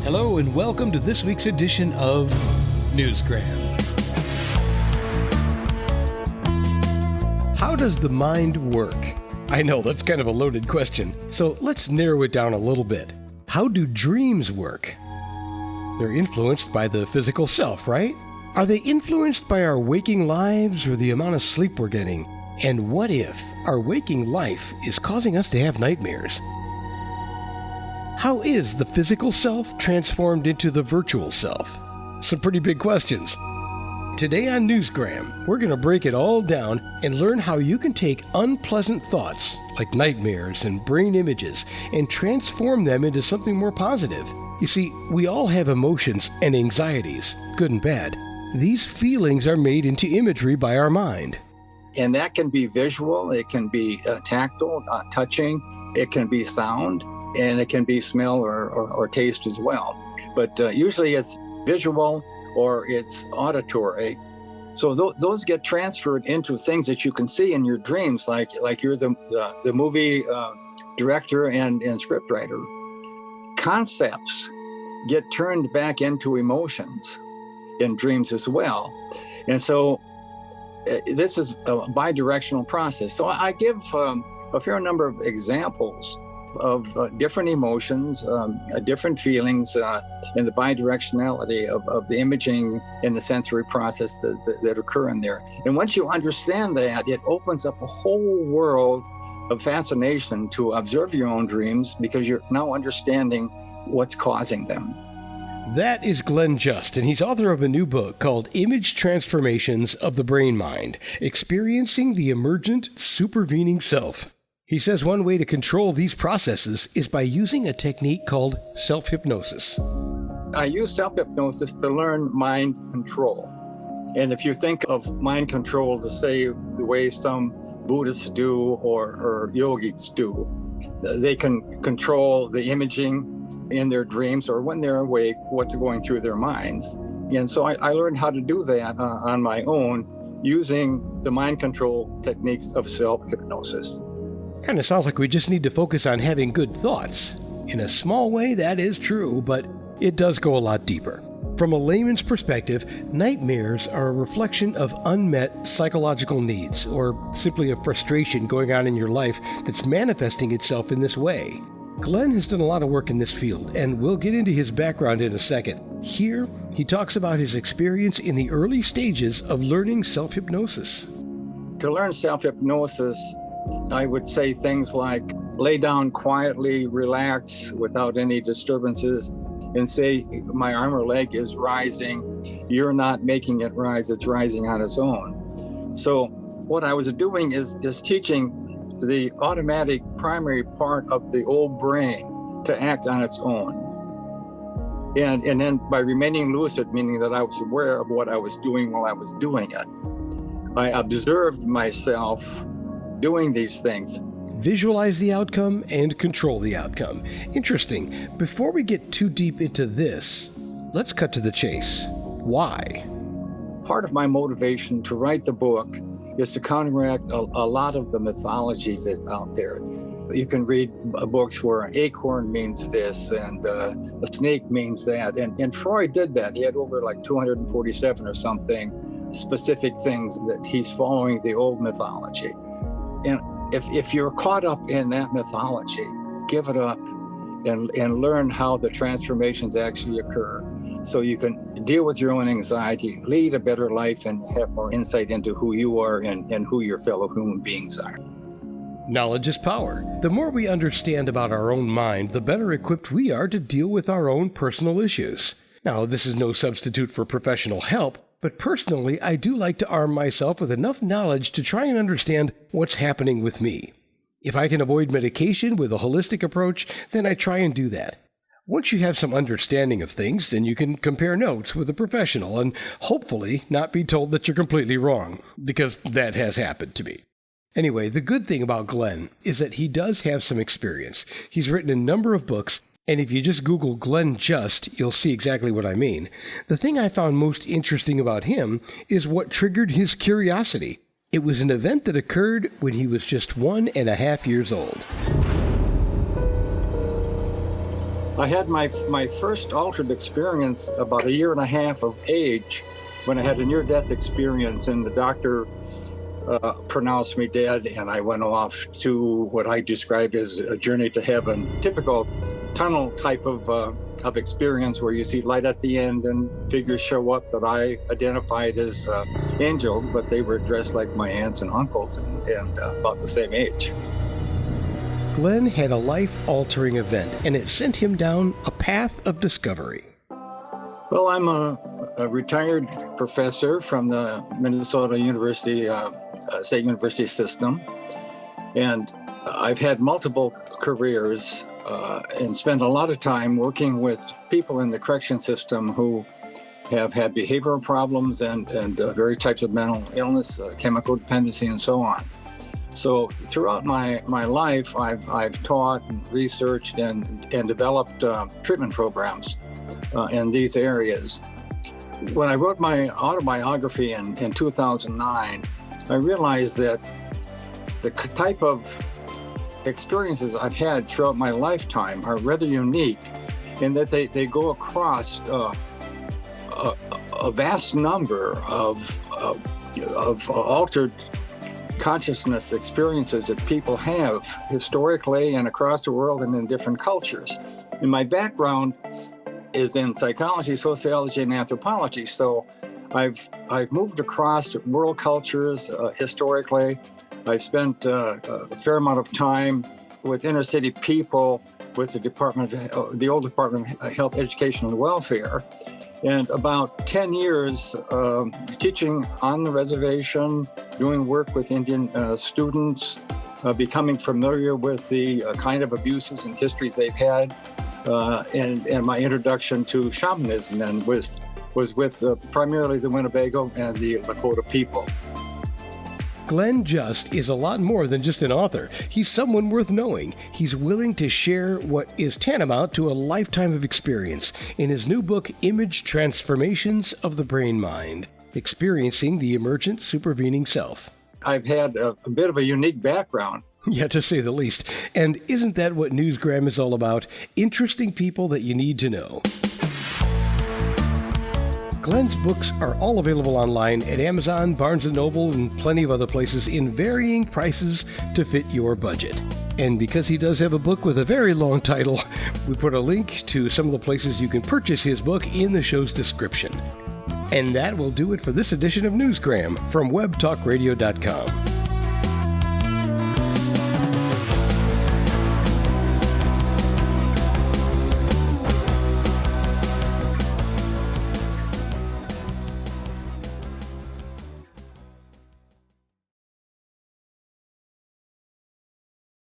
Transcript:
Hello and welcome to this week's edition of Newsgram. How does the mind work? I know that's kind of a loaded question, so let's narrow it down a little bit. How do dreams work? They're influenced by the physical self, right? Are they influenced by our waking lives or the amount of sleep we're getting? And what if our waking life is causing us to have nightmares? How is the physical self transformed into the virtual self? Some pretty big questions. Today on Newsgram, we're going to break it all down and learn how you can take unpleasant thoughts, like nightmares and brain images, and transform them into something more positive. You see, we all have emotions and anxieties, good and bad. These feelings are made into imagery by our mind. And that can be visual, it can be tactile, touching, it can be sound, and it can be smell or taste as well. But usually it's visual or it's auditory. So those get transferred into things that you can see in your dreams, like you're the movie director and scriptwriter. Concepts get turned back into emotions in dreams as well. And so this is a bi-directional process. So I give a fair number of examples of different emotions, different feelings, and the bidirectionality of the imaging and the sensory process that occur in there. And once you understand that, it opens up a whole world of fascination to observe your own dreams because you're now understanding what's causing them. That is Glen Just, and he's author of a new book called Image Transformations of the Brain Mind, Experiencing the Emergent Supervening Self. He says one way to control these processes is by using a technique called self-hypnosis. I use self-hypnosis to learn mind control. And if you think of mind control to say the way some Buddhists do or yogis do, they can control the imaging in their dreams or when they're awake, what's going through their minds. And so I learned how to do that on my own using the mind control techniques of self-hypnosis. Kind of sounds like we just need to focus on having good thoughts. In a small way, that is true, but it does go a lot deeper. From a layman's perspective, nightmares are a reflection of unmet psychological needs, or simply a frustration going on in your life that's manifesting itself in this way. Glen has done a lot of work in this field, and we'll get into his background in a second. Here, he talks about his experience in the early stages of learning self-hypnosis. To learn self-hypnosis, I would say things like lay down quietly, relax without any disturbances, and say my arm or leg is rising. You're not making it rise, it's rising on its own. So what I was doing is teaching the automatic primary part of the old brain to act on its own. And then by remaining lucid, meaning that I was aware of what I was doing while I was doing it, I observed myself doing these things. Visualize the outcome and control the outcome. Interesting. Before we get too deep into this, let's cut to the chase. Why? Part of my motivation to write the book is to counteract a lot of the mythologies that's out there. You can read books where an acorn means this and a snake means that. And Freud did that. He had over like 247 or something specific things that he's following the old mythology. And if you're caught up in that mythology, give it up and learn how the transformations actually occur so you can deal with your own anxiety, lead a better life, and have more insight into who you are and who your fellow human beings are. Knowledge is power. The more we understand about our own mind, the better equipped we are to deal with our own personal issues. Now, this is no substitute for professional help, but personally, I do like to arm myself with enough knowledge to try and understand what's happening with me. If I can avoid medication with a holistic approach, then I try and do that. Once you have some understanding of things, then you can compare notes with a professional and hopefully not be told that you're completely wrong, because that has happened to me. Anyway, the good thing about Glen is that he does have some experience. He's written a number of books, and if you just Google Glen Just, you'll see exactly what I mean. The thing I found most interesting about him is what triggered his curiosity. It was an event that occurred when he was just 1.5 years old. I had my first altered experience about 1.5 years of age when I had a near-death experience, and the doctor pronounced me dead, and I went off to what I described as a journey to heaven, typical tunnel type of experience where you see light at the end and figures show up that I identified as angels, but they were dressed like my aunts and uncles and about the same age. Glen had a life-altering event, and it sent him down a path of discovery. Well, I'm a retired professor from the Minnesota University State University system, and I've had multiple careers and spent a lot of time working with people in the correction system who have had behavioral problems and various types of mental illness, chemical dependency, and so on. So throughout my life, I've taught and researched and developed treatment programs in these areas. When I wrote my autobiography in 2009, I realized that the type of experiences I've had throughout my lifetime are rather unique in that they go across a vast number of altered consciousness experiences that people have historically and across the world and in different cultures. And my background is in psychology, sociology, and anthropology. So I've moved across world cultures historically. I've spent a fair amount of time with inner city people, with the old Department of Health, Education, and Welfare, and about 10 years teaching on the reservation, doing work with Indian students, becoming familiar with the kind of abuses and histories they've had, and my introduction to shamanism and was with primarily the Winnebago and the Lakota people. Glen Just is a lot more than just an author. He's someone worth knowing. He's willing to share what is tantamount to a lifetime of experience in his new book, Image Transformations of the Brain-Mind, Experiencing the Emergent Supervening Self. I've had a bit of a unique background. Yeah, to say the least. And isn't that what Newsgram is all about? Interesting people that you need to know. Glen's books are all available online at Amazon, Barnes & Noble, and plenty of other places in varying prices to fit your budget. And because he does have a book with a very long title, we put a link to some of the places you can purchase his book in the show's description. And that will do it for this edition of Newsgram from webtalkradio.com.